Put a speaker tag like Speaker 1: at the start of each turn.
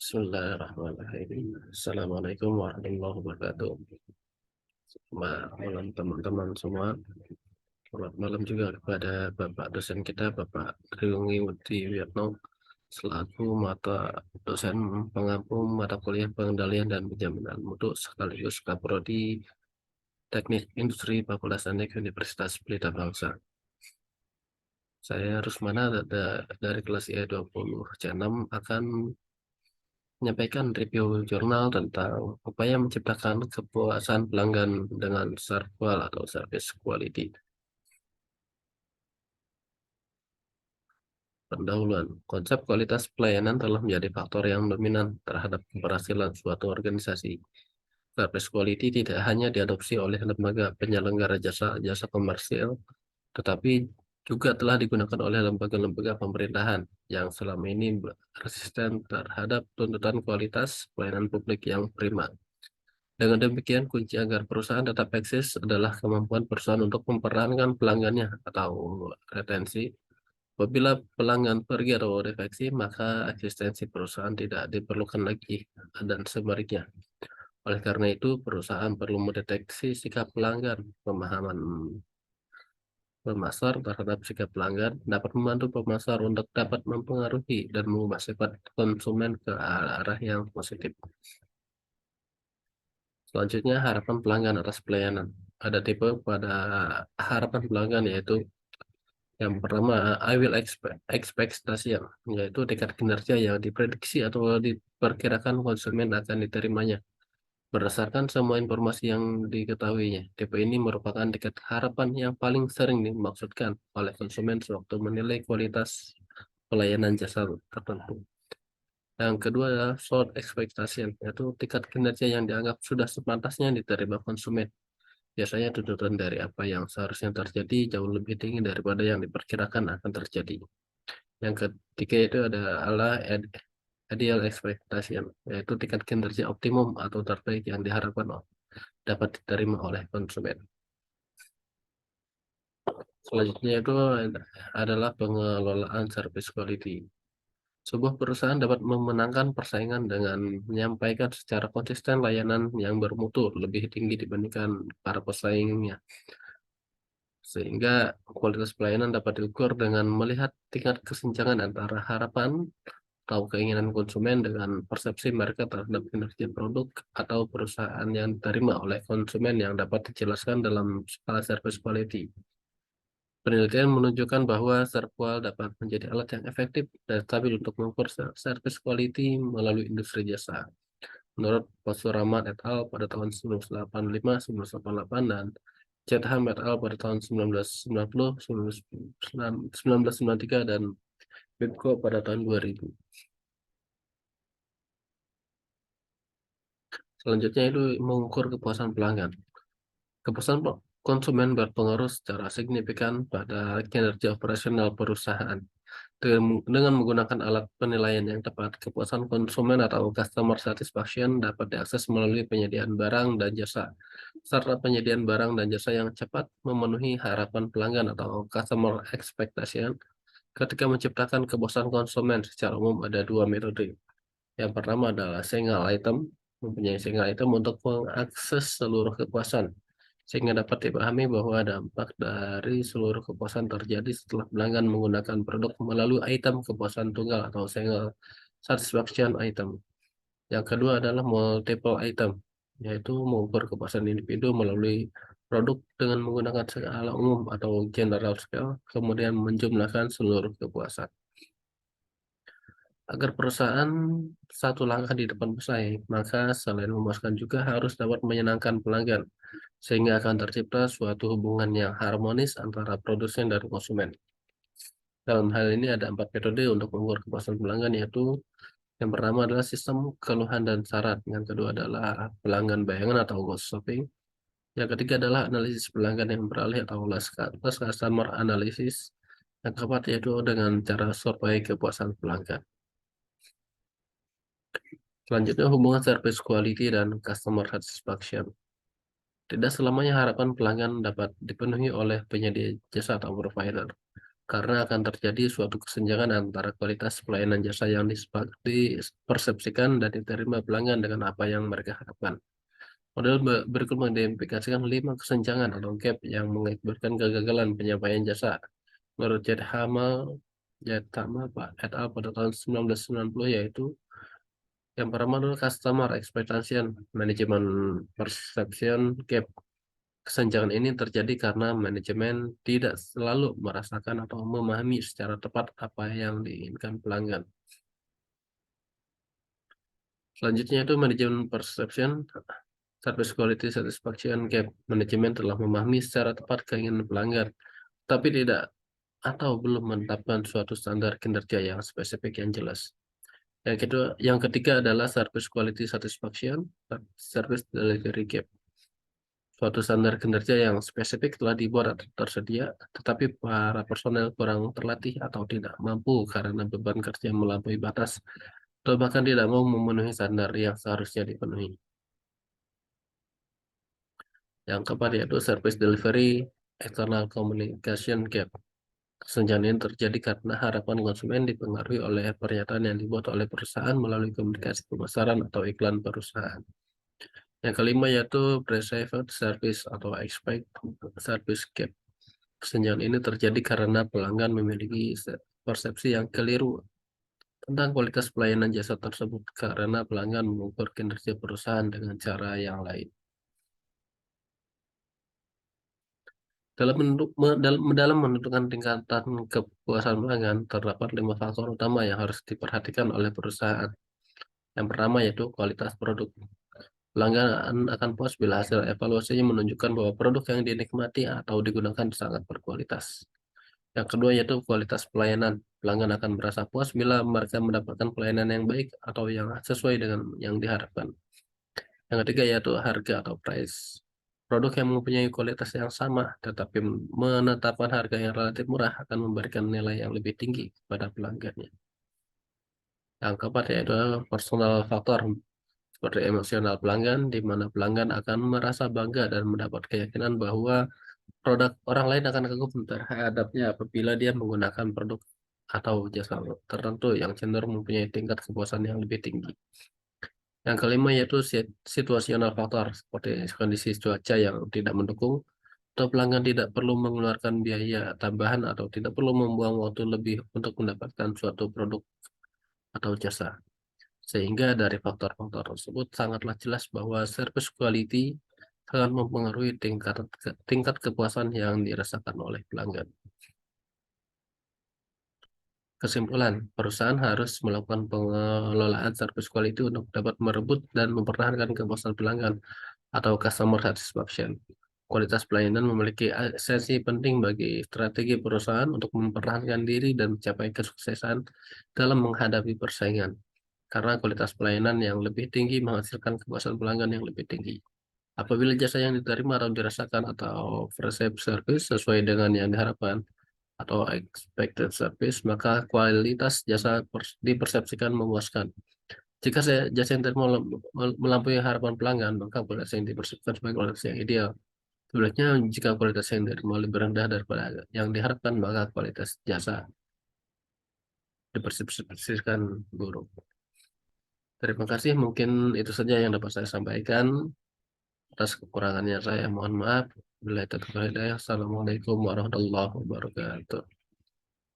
Speaker 1: Bismillahirrahmanirrahim. Assalamualaikum warahmatullahi wabarakatuh. Malam teman-teman semua. Selamat malam juga kepada Bapak dosen kita, Bapak Triungi Wudi Wiatno, selaku mata dosen pengampu mata kuliah pengendalian dan penjaminan mutu sekaligus Kaprodi Teknik Industri Fakultas Teknik Universitas Pelita Bangsa. Saya Rusmana dari kelas I20 C6 akan menyampaikan review jurnal tentang upaya menciptakan kepuasan pelanggan dengan SERVQUAL atau Service Quality. Pendahuluan, konsep kualitas pelayanan telah menjadi faktor yang dominan terhadap keberhasilan suatu organisasi. Service quality tidak hanya diadopsi oleh lembaga penyelenggara jasa komersil, tetapi juga telah digunakan oleh lembaga-lembaga pemerintahan yang selama ini resisten terhadap tuntutan kualitas pelayanan publik yang prima. Dengan demikian, kunci agar perusahaan tetap eksis adalah kemampuan perusahaan untuk mempertahankan pelanggannya atau retensi. Apabila pelanggan pergi atau defeksi, maka eksistensi perusahaan tidak diperlukan lagi dan sebaliknya. Oleh karena itu, perusahaan perlu mendeteksi sikap pelanggan. Pemahaman pemasar terhadap sikap pelanggan dapat membantu pemasar untuk dapat mempengaruhi dan mengubah sifat konsumen ke arah yang positif. Selanjutnya, harapan pelanggan atas pelayanan. Ada tipe pada harapan pelanggan, yaitu yang pertama, I will expectation, yaitu tingkat kinerja yang diprediksi atau diperkirakan konsumen akan diterimanya. Berdasarkan semua informasi yang diketahuinya, tipe ini merupakan tingkat harapan yang paling sering dimaksudkan oleh konsumen sewaktu menilai kualitas pelayanan jasa tertentu. Yang kedua adalah short expectation, yaitu tingkat kinerja yang dianggap sudah sepantasnya diterima konsumen. Biasanya tuntutan dari apa yang seharusnya terjadi jauh lebih tinggi daripada yang diperkirakan akan terjadi. Yang ketiga itu adalah ideal expectation, yaitu tingkat kinerja optimum atau terbaik yang diharapkan dapat diterima oleh konsumen. Selanjutnya itu adalah pengelolaan service quality. Sebuah perusahaan dapat memenangkan persaingan dengan menyampaikan secara konsisten layanan yang bermutu lebih tinggi dibandingkan para pesaingnya. Sehingga kualitas pelayanan dapat diukur dengan melihat tingkat kesenjangan antara harapan atau keinginan konsumen dengan persepsi mereka terhadap kinerja produk atau perusahaan yang diterima oleh konsumen yang dapat dijelaskan dalam skala service quality. Penelitian menunjukkan bahwa SERVQUAL dapat menjadi alat yang efektif dan stabil untuk mengukur service quality melalui industri jasa. Menurut Pasuraman et al. Pada tahun 1985-1988 dan Chatham et al. Pada tahun 1990, 1993 dan Bibco pada tahun 2000. Selanjutnya itu mengukur kepuasan pelanggan. Kepuasan konsumen berpengaruh secara signifikan pada kinerja operasional perusahaan. Dengan menggunakan alat penilaian yang tepat, kepuasan konsumen atau customer satisfaction dapat diakses melalui penyediaan barang dan jasa, serta penyediaan barang dan jasa yang cepat memenuhi harapan pelanggan atau customer expectation. Ketika menciptakan kepuasan konsumen, secara umum ada dua metode. Yang pertama adalah single item, mempunyai single item untuk mengakses seluruh kepuasan, sehingga dapat dipahami bahwa dampak dari seluruh kepuasan terjadi setelah pelanggan menggunakan produk melalui item kepuasan tunggal atau single satisfaction item. Yang kedua adalah multiple item, yaitu mengukur kepuasan individu melalui produk dengan menggunakan skala umum atau general scale, kemudian menjumlahkan seluruh kepuasan. Agar perusahaan satu langkah di depan pesaing, maka selain memuaskan juga harus dapat menyenangkan pelanggan, sehingga akan tercipta suatu hubungan yang harmonis antara produsen dan konsumen. Dalam hal ini ada 4 metode untuk mengukur kepuasan pelanggan, yaitu yang pertama adalah sistem keluhan dan syarat, yang kedua adalah pelanggan bayangan atau ghost shopping, yang ketiga adalah analisis pelanggan yang beralih atau last customer analysis, yang keempat yaitu dengan cara survei kepuasan pelanggan. Selanjutnya hubungan service quality dan customer satisfaction. Tidak selamanya harapan pelanggan dapat dipenuhi oleh penyedia jasa atau provider. karena akan terjadi suatu kesenjangan antara kualitas pelayanan jasa yang dipersepsikan dan diterima pelanggan dengan apa yang mereka harapkan. Model berikut mengidentifikasikan 5 kesenjangan atau gap yang mengakibatkan kegagalan penyampaian jasa. Menurut Jethama Pak et al. Pada tahun 1990, yaitu yang pertama adalah customer expectation management perception gap. Kesenjangan ini terjadi karena manajemen tidak selalu merasakan atau memahami secara tepat apa yang diinginkan pelanggan. Selanjutnya itu manajemen perception service quality satisfaction gap. Manajemen telah memahami secara tepat keinginan pelanggan, tapi tidak atau belum menetapkan suatu standar kinerja yang spesifik yang jelas. Yang ketiga adalah service quality satisfaction, service delivery gap. Suatu standar kinerja yang spesifik telah dibuat atau tersedia, tetapi para personel kurang terlatih atau tidak mampu karena beban kerja melampaui batas, atau bahkan tidak mau memenuhi standar yang seharusnya dipenuhi. Yang keempat yaitu service delivery external communication gap. Kesenjangan ini terjadi karena harapan konsumen dipengaruhi oleh pernyataan yang dibuat oleh perusahaan melalui komunikasi pemasaran atau iklan perusahaan. Yang kelima yaitu perceived service atau expect service gap. Kesenjangan ini terjadi karena pelanggan memiliki persepsi yang keliru tentang kualitas pelayanan jasa tersebut karena pelanggan mengukur kinerja perusahaan dengan cara yang lain. Dalam menentukan tingkatan kepuasan pelanggan, terdapat 5 faktor utama yang harus diperhatikan oleh perusahaan. Yang pertama yaitu kualitas produk. Pelanggan akan puas bila hasil evaluasinya menunjukkan bahwa produk yang dinikmati atau digunakan sangat berkualitas. Yang kedua yaitu kualitas pelayanan. Pelanggan akan merasa puas bila mereka mendapatkan pelayanan yang baik atau yang sesuai dengan yang diharapkan. Yang ketiga yaitu harga atau price. Produk yang mempunyai kualitas yang sama tetapi menetapkan harga yang relatif murah akan memberikan nilai yang lebih tinggi kepada pelanggannya. Yang keempat yaitu personal factor seperti emosional pelanggan, di mana pelanggan akan merasa bangga dan mendapat keyakinan bahwa produk orang lain akan kagum terhadapnya apabila dia menggunakan produk atau jasa tertentu yang cenderung mempunyai tingkat kepuasan yang lebih tinggi. Yang kelima yaitu situasional faktor seperti kondisi cuaca yang tidak mendukung, atau pelanggan tidak perlu mengeluarkan biaya tambahan atau tidak perlu membuang waktu lebih untuk mendapatkan suatu produk atau jasa. Sehingga dari faktor-faktor tersebut sangatlah jelas bahwa service quality sangat mempengaruhi tingkat kepuasan yang dirasakan oleh pelanggan. Kesimpulan, perusahaan harus melakukan pengelolaan service quality untuk dapat merebut dan mempertahankan kepuasan pelanggan atau customer satisfaction. Kualitas pelayanan memiliki esensi penting bagi strategi perusahaan untuk mempertahankan diri dan mencapai kesuksesan dalam menghadapi persaingan. Karena kualitas pelayanan yang lebih tinggi menghasilkan kepuasan pelanggan yang lebih tinggi. Apabila jasa yang diterima atau dirasakan atau perceived service sesuai dengan yang diharapkan atau expected service, maka kualitas jasa dipersepsikan memuaskan. Jika jasa yang diterima melampaui harapan pelanggan, maka kualitas yang dipersepsikan sebagai kualitas yang ideal. Sebenarnya jika kualitas yang diterima lebih rendah daripada yang diharapkan, maka kualitas jasa dipersepsikan buruk. Terima kasih, mungkin itu saja yang dapat saya sampaikan. Atas kekurangannya saya mohon maaf. Bila itu Assalamualaikum warahmatullahi wabarakatuh.